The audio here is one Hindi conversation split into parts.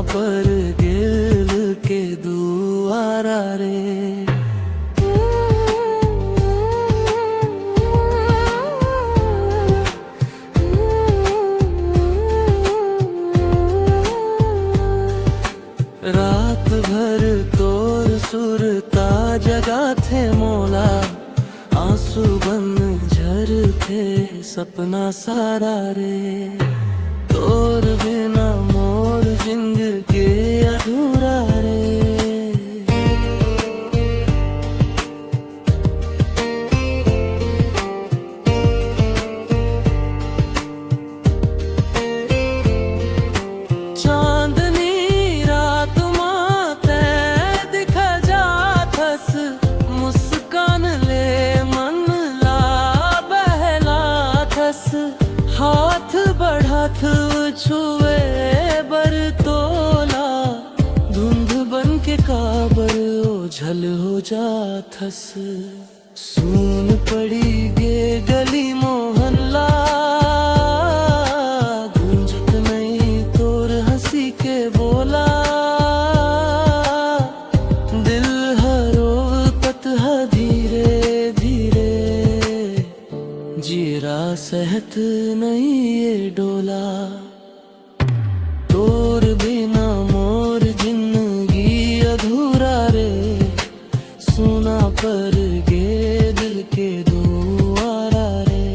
पर गिल के दुआरा रे। रात भर तोर सुरता जगा थे मोला, आंसू बन झर थे सपना सारा रे। तोर बिना मोर जिंदगी अधूरा रे। हाथ बढ़ाथ छुए बर तोला, धुंध बन के काबर ओझल हो जाथस। सून पड़ी गे गली मोहल्ला, गूंजत नहीं तोर हंसी के बोला। दिल हरोवत है धीरे धीरे, जीरा सहत नहीं ये डोला। तोर बिना मोर जिंदगी अधूरा रे, सुना पर गे दिल के दुआरा रे।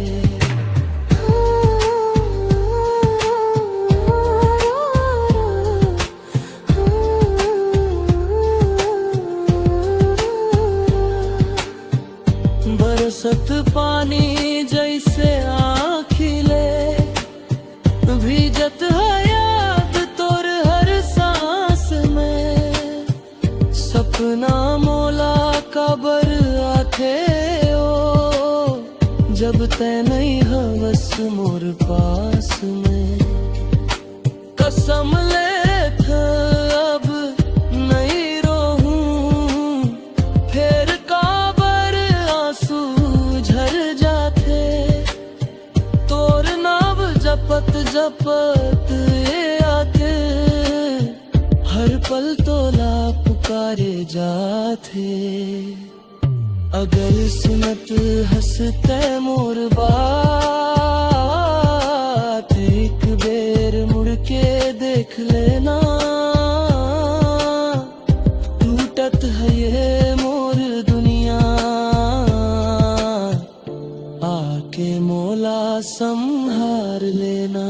बरसत पानी जैसे आँखिले, भीजत है याद तोर हर सांस में। सपना मोला काबर आथे ओ, जब तै नहीं हवस मोर पास में। कसम लेथ अब नहीं रोहूं, फिर काबर आंसू झर जाथे। तोर नाम जपत जपत ये आते, हर पल तोला पुकारे जाथे। अगर सुनत हंसते मोर बात, एक बेर मुड़ के देख लेना। टूटत है ये मोर दुनिया, आके मोला संहार लेना।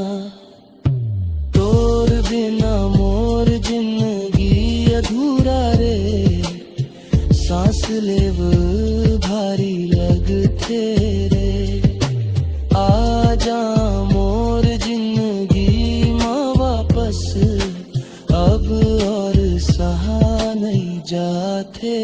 तोर बिना मोर जिंदगी अधूरा रे, सांस लेव भारी लगथे रे। आजा मोर जिंदगी माँ वापस, अब और सहा नहीं जाथे।